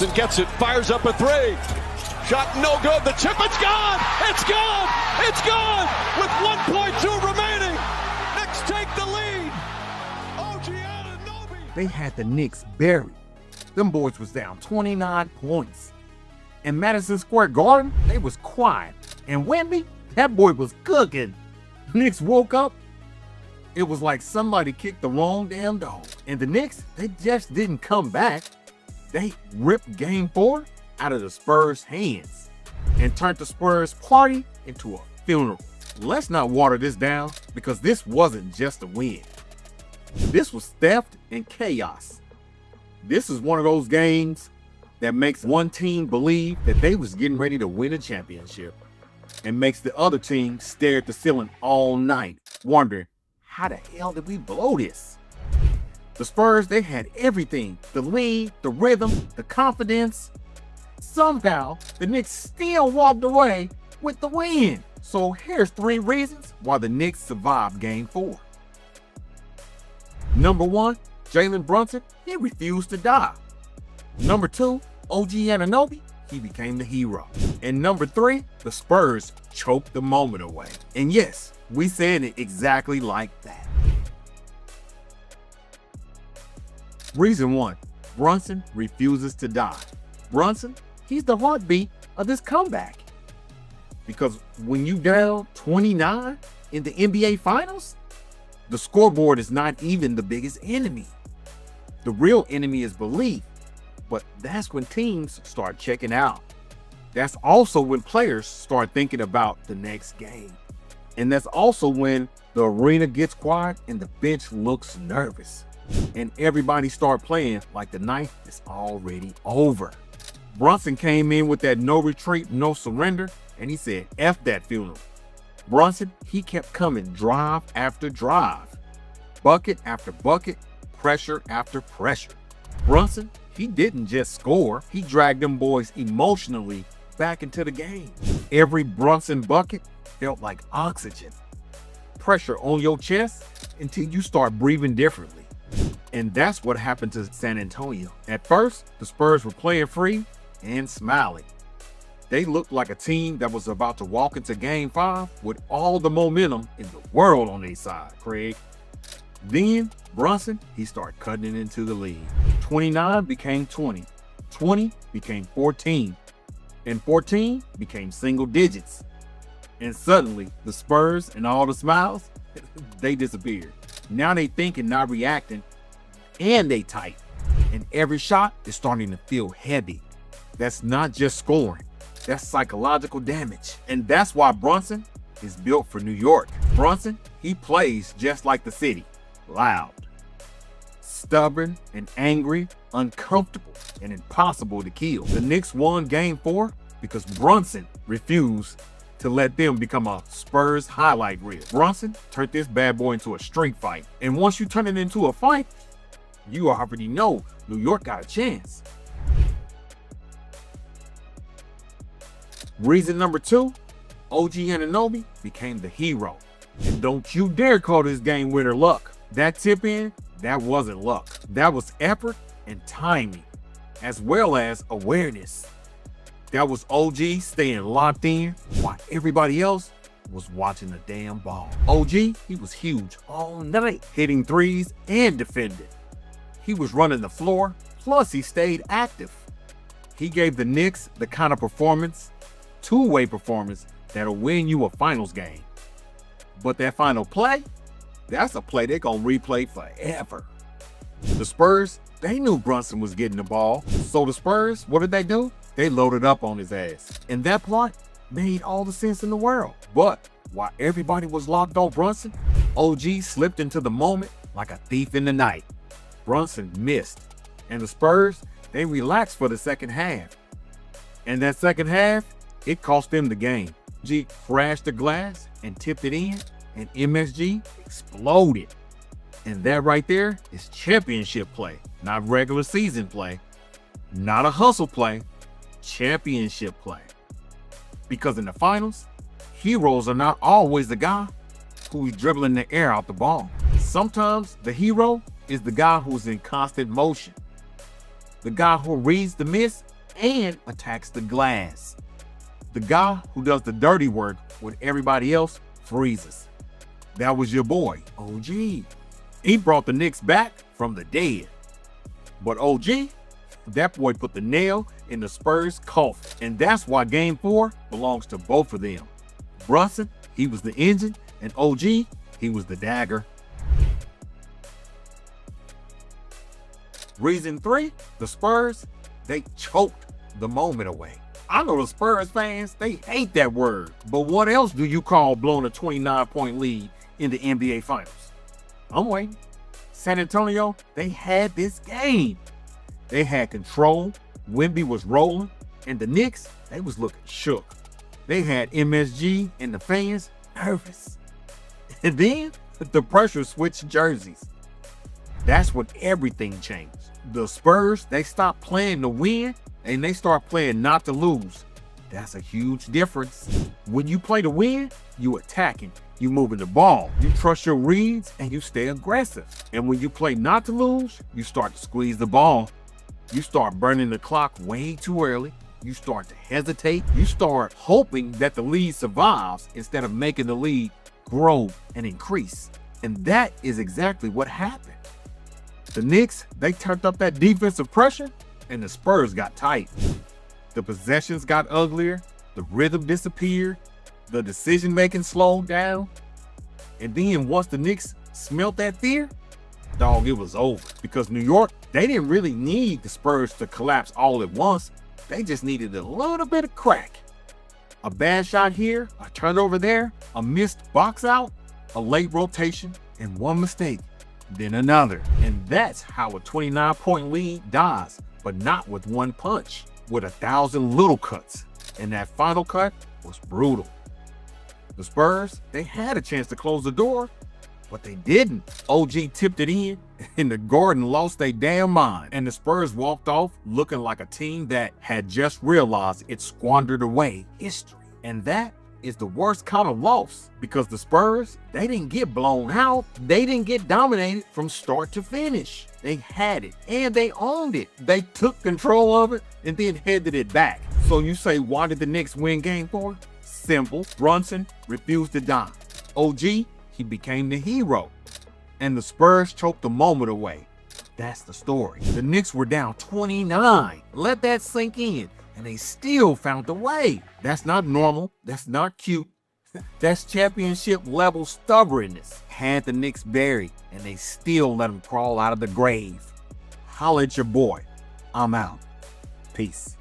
Brunson gets it, fires up a three. Shot no good. The chip, it's gone! It's gone! It's gone! With 1.2 remaining. Knicks take the lead. OG Anunoby. They had the Knicks buried. Them boys was down 29 points. In Madison Square Garden, they was quiet. And Wemby, that boy was cooking. Knicks woke up. It was like somebody kicked the wrong damn dog. And the Knicks, they just didn't come back. They ripped Game 4 out of the Spurs' hands and turned the Spurs party into a funeral. Let's not water this down, because this wasn't just a win. This was theft and chaos. This is one of those games that makes one team believe that they was getting ready to win a championship and makes the other team stare at the ceiling all night, wondering, how the hell did we blow this? The Spurs, they had everything: the lead, the rhythm, the confidence. Somehow, the Knicks still walked away with the win. So here's 3 reasons why the Knicks survived Game 4. Number 1, Jalen Brunson, he refused to die. Number 2, OG Anunoby, he became the hero. And number 3, the Spurs choked the moment away. And yes, we said it exactly like that. Reason 1, Brunson refuses to die. Brunson, he's the heartbeat of this comeback. Because when you down 29 in the NBA Finals, the scoreboard is not even the biggest enemy. The real enemy is belief. But that's when teams start checking out. That's also when players start thinking about the next game. And that's also when the arena gets quiet and the bench looks nervous. And everybody start playing like the night is already over. Brunson came in with that no retreat, no surrender, and he said, F that funeral. Brunson, he kept coming drive after drive, bucket after bucket, pressure after pressure. Brunson, he didn't just score, he dragged them boys emotionally back into the game. Every Brunson bucket felt like oxygen. Pressure on your chest until you start breathing differently. And that's what happened to San Antonio. At first, the Spurs were playing free and smiling. They looked like a team that was about to walk into Game 5 with all the momentum in the world on their side, Craig. Then Brunson, he started cutting it into the lead. 29 became 20. 20 became 14. And 14 became single digits. And suddenly, the Spurs and all the smiles, they disappeared. Now they thinking, not reacting, and they tight. And every shot is starting to feel heavy. That's not just scoring. That's psychological damage. And that's why Brunson is built for New York. Brunson, he plays just like the city. Loud, stubborn and angry, uncomfortable and impossible to kill. The Knicks won Game 4 because Brunson refused to let them become a Spurs highlight reel. Brunson turned this bad boy into a street fight. And once you turn it into a fight, you already know New York got a chance. Reason number 2, OG Anunoby became the hero. And don't you dare call this game winner luck. That tip in, that wasn't luck. That was effort and timing, as well as awareness. That was OG staying locked in while everybody else was watching the damn ball. OG, he was huge all night, hitting threes and defending. He was running the floor, plus he stayed active. He gave the Knicks the kind of performance, two-way performance, that'll win you a finals game. But that final play, that's a play they're gonna replay forever. The Spurs, they knew Brunson was getting the ball. So the Spurs, what did they do? They loaded up on his ass. And that plot made all the sense in the world. But while everybody was locked on Brunson, OG slipped into the moment like a thief in the night. Brunson missed. And the Spurs, they relaxed for the second half. And that second half, it cost them the game. G crashed the glass and tipped it in, and MSG exploded. And that right there is championship play, not regular season play, not a hustle play, championship play. Because in the finals, heroes are not always the guy who's dribbling the air out the ball. Sometimes the hero is the guy who's in constant motion. the guy who reads the miss and attacks the glass. The guy who does the dirty work when everybody else freezes. That was your boy, OG. He brought the Knicks back from the dead. But OG, that boy put the nail in the Spurs' coffin. And that's why Game 4 belongs to both of them. Brunson, he was the engine, and OG, he was the dagger. Reason 3, the Spurs, they choked the moment away. I know the Spurs fans, they hate that word. But what else do you call blowing a 29-point lead in the NBA Finals? I'm waiting. San Antonio, they had this game. They had control. Wemby was rolling. And the Knicks, they was looking shook. They had MSG and the fans nervous. And then the pressure switched jerseys. That's when everything changed. The Spurs, they stopped playing to win and they start playing not to lose. That's a huge difference. When you play to win, you attacking, you moving the ball, you trust your reads, and you stay aggressive. And when you play not to lose, you start to squeeze the ball. You start burning the clock way too early. You start to hesitate. You start hoping that the lead survives instead of making the lead grow and increase. And that is exactly what happened. The Knicks, they turned up that defensive pressure, and the Spurs got tight. The possessions got uglier, the rhythm disappeared, the decision-making slowed down. And then once the Knicks smelt that fear, dog, it was over. Because New York, they didn't really need the Spurs to collapse all at once. They just needed a little bit of crack. A bad shot here, a turnover there, a missed box out, a late rotation, and one mistake, then another. And that's how a 29-point lead dies, but not with one punch, with 1,000 little cuts. And that final cut was brutal. The Spurs, they had a chance to close the door, but they didn't. OG tipped it in, and the Garden lost their damn mind. And the Spurs walked off looking like a team that had just realized it squandered away history. And that is the worst kind of loss, because the Spurs, they didn't get blown out. They didn't get dominated from start to finish. They had it, and they owned it. They took control of it, and then headed it back. So you say, why did the Knicks win Game 4? Simple. Brunson refused to die. OG, he became the hero. And the Spurs choked the moment away. That's the story. The Knicks were down 29. Let that sink in. And they still found a way. That's not normal. That's not cute. That's championship level stubbornness. Had the Knicks buried, and they still let them crawl out of the grave. Holla at your boy. I'm out. Peace.